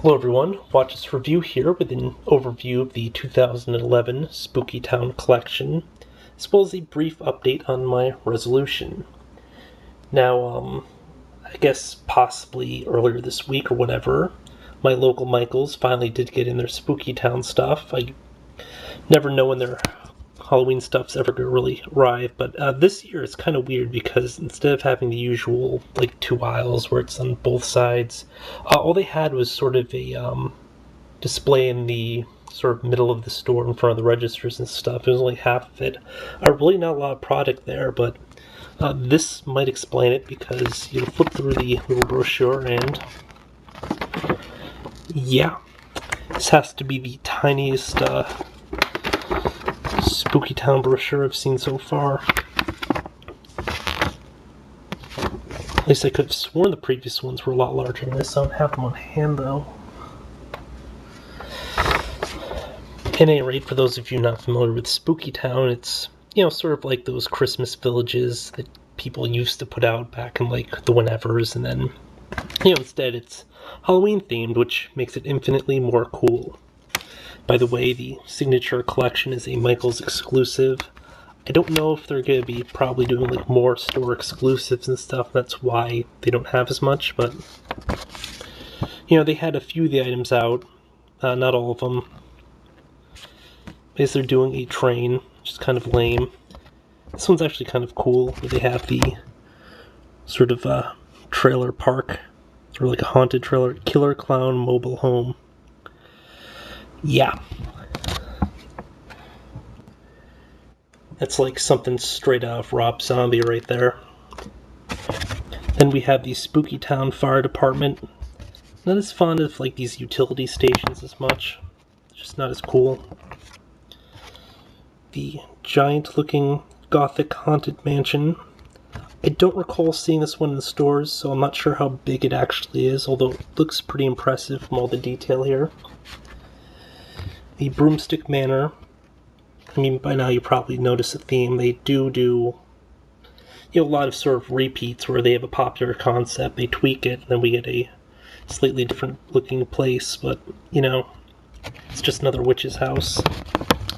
Hello everyone, watch this review here with an overview of the 2011 Spookytown collection, as well as a brief update on my resolution. Now, I guess possibly earlier this week or whatever, my local Michaels finally did get in their Spookytown stuff. I never know when their Halloween stuff's ever going to really arrive, but this year it's kind of weird because instead of having the usual like two aisles where it's on both sides, all they had was sort of a display in the sort of middle of the store in front of the registers and stuff. It was only half of it. Really not a lot of product there, but this might explain it because you flip through the little brochure and yeah, this has to be the tiniest Spookytown brochure I've seen so far. At least I could have sworn the previous ones were a lot larger than this. I don't have them on hand though. At any rate, for those of you not familiar with Spookytown, it's, sort of like those Christmas villages that people used to put out back in like the whenevers, and then, instead it's Halloween themed, which makes it infinitely more cool. By the way, the signature collection is a Michaels exclusive. I don't know if they're going to be probably doing like more store exclusives and stuff. That's why they don't have as much, but they had a few of the items out, not all of them. Because they're doing a train, which is kind of lame. This one's actually kind of cool. They have the sort of trailer park, sort of like a haunted trailer, killer clown mobile home. Yeah. That's like something straight out of Rob Zombie right there. Then we have the Spookytown Fire Department. Not as fond of like these utility stations as much. It's just not as cool. The giant looking gothic haunted mansion. I don't recall seeing this one in the stores, so I'm not sure how big it actually is, although it looks pretty impressive from all the detail here. The Broomstick Manor. I mean, by now you probably noticed the theme. They do a lot of sort of repeats where they have a popular concept, they tweak it, and then we get a slightly different looking place, but, it's just another witch's house.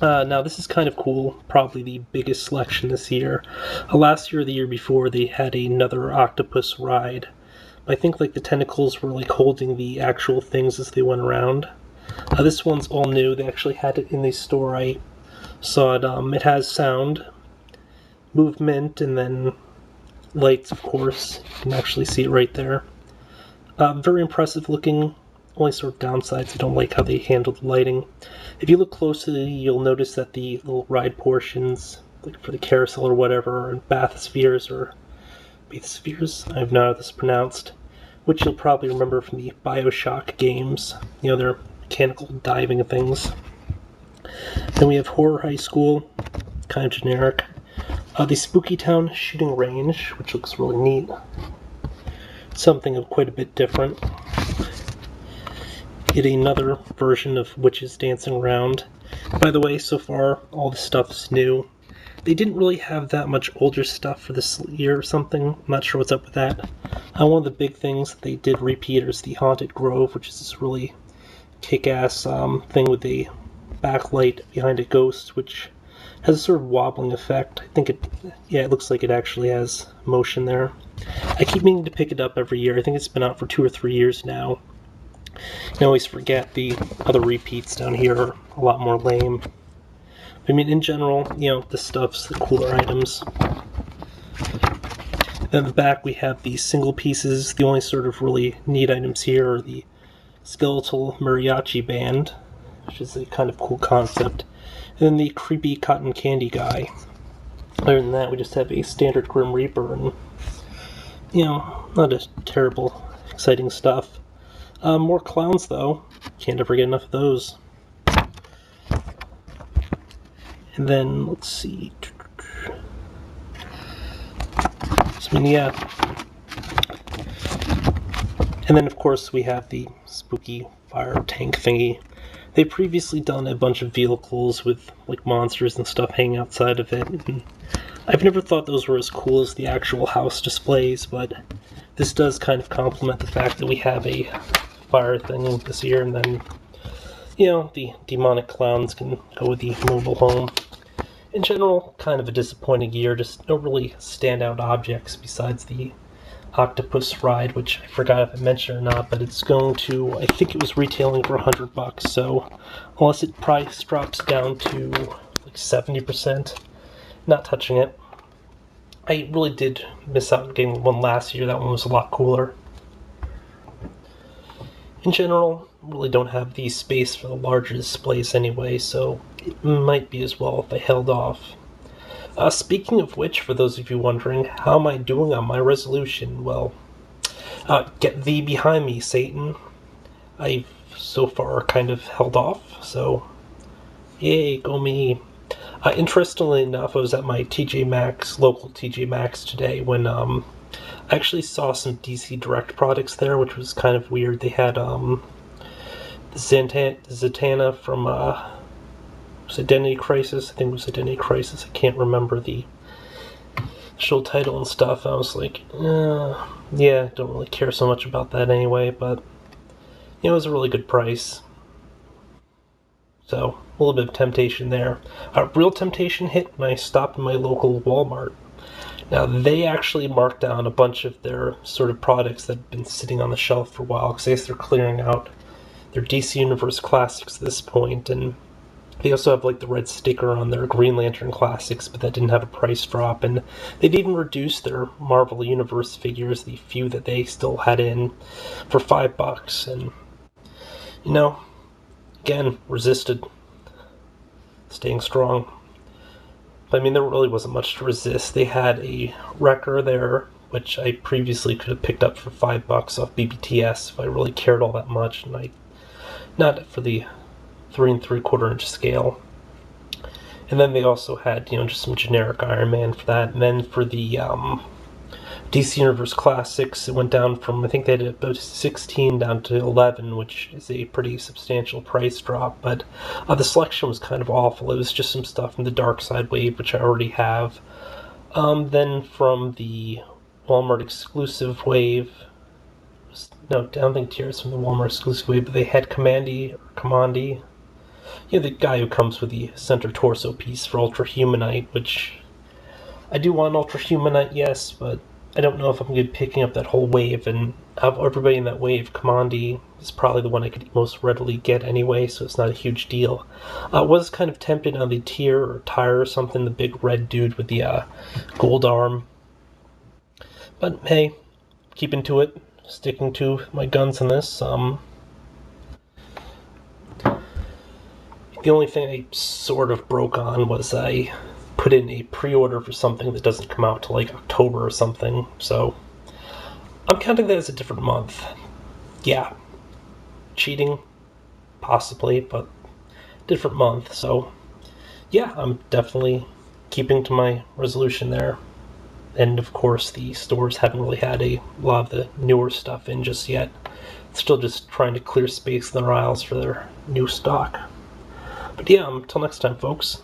Now this is kind of cool, probably the biggest selection this year. Last year or the year before they had another octopus ride. I think like the tentacles were like holding the actual things as they went around. This one's all new. They actually had it in the store. I saw it. It has sound, movement, and then lights, of course. You can actually see it right there. Very impressive looking. Only sort of downsides, I don't like how they handle the lighting. If you look closely, you'll notice that the little ride portions, like for the carousel or whatever, are bathyspheres, I have no how this is pronounced, which you'll probably remember from the BioShock games. They're mechanical diving things. Then we have Horror High School, kind of generic. The Spookytown Shooting Range, which looks really neat. Something of quite a bit different. Get another version of witches dancing around. By the way, so far, all the stuff is new. They didn't really have that much older stuff for this year or something. I'm not sure what's up with that. One of the big things that they did repeat is the Haunted Grove, which is this really kick-ass thing with a backlight behind a ghost, which has a sort of wobbling effect. I think it looks like it actually has motion there. I keep meaning to pick it up every year. I think it's been out for 2 or 3 years now. I always forget the other repeats down here are a lot more lame. I mean, in general, the stuff's the cooler items. Then in the back we have the single pieces. The only sort of really neat items here are the skeletal mariachi band, which is a kind of cool concept, and then the creepy cotton candy guy. Other than that, we just have a standard Grim Reaper and, not a terrible, exciting stuff. More clowns, though. Can't ever get enough of those. And then, let's see. And then, of course, we have the spooky fire tank thingy. They've previously done a bunch of vehicles with, like, monsters and stuff hanging outside of it. And I've never thought those were as cool as the actual house displays, but this does kind of complement the fact that we have a fire thing this year, and then, you know, the demonic clowns can go with the mobile home. In general, kind of a disappointing year, just no really standout objects besides the octopus ride, which I forgot if I mentioned or not, but it's going to, I think it was retailing for $100, so unless it price drops down to like 70%, not touching it. I really did miss out on getting one last year. That one was a lot cooler. In general, really don't have the space for the larger displays anyway, so it might be as well if I held off. Speaking of which, for those of you wondering, how am I doing on my resolution? Well, get thee behind me, Satan. I've so far kind of held off, so yay, go me. Interestingly enough, I was at my TJ Maxx, local TJ Maxx today, when I actually saw some DC Direct products there, which was kind of weird. They had the Zatanna from Identity Crisis. I think it was Identity Crisis. I can't remember the show title and stuff. I was like, yeah, don't really care so much about that anyway, but it was a really good price. So, a little bit of temptation there. Real temptation hit when I stopped in my local Walmart. Now, they actually marked down a bunch of their sort of products that have been sitting on the shelf for a while, because I guess they're clearing out their DC Universe Classics at this point, and they also have like the red sticker on their Green Lantern Classics, but that didn't have a price drop, and they'd even reduced their Marvel Universe figures, the few that they still had in, for $5, and, you know, again, resisted, staying strong. But, I mean, there really wasn't much to resist. They had a Wrecker there, which I previously could have picked up for $5 off BBTS if I really cared all that much, and not for the 3 3/4 inch scale. And then they also had, you know, just some generic Iron Man for that. And then for the DC Universe Classics, it went down from, I think they had about 16 down to 11, which is a pretty substantial price drop. But the selection was kind of awful. It was just some stuff from the Dark Side wave, which I already have. Then from the Walmart exclusive wave, no, I don't think Tears from the Walmart exclusive wave, but they had Commandy, you know, the guy who comes with the center torso piece for Ultra Humanite, which I do want Ultra Humanite, yes, but I don't know if I'm going to be picking up that whole wave, and of everybody in that wave, Commandy is probably the one I could most readily get anyway, so it's not a huge deal. Was kind of tempted on the Tier or Tire or something, the big red dude with the gold arm. But hey, keeping to it, sticking to my guns in this. The only thing I sort of broke on was I put in a pre-order for something that doesn't come out till like October or something, so I'm counting that as a different month. Yeah. Cheating? Possibly, but different month, so yeah, I'm definitely keeping to my resolution there. And of course, the stores haven't really had a lot of the newer stuff in just yet. Still just trying to clear space in their aisles for their new stock. But yeah, until next time, folks.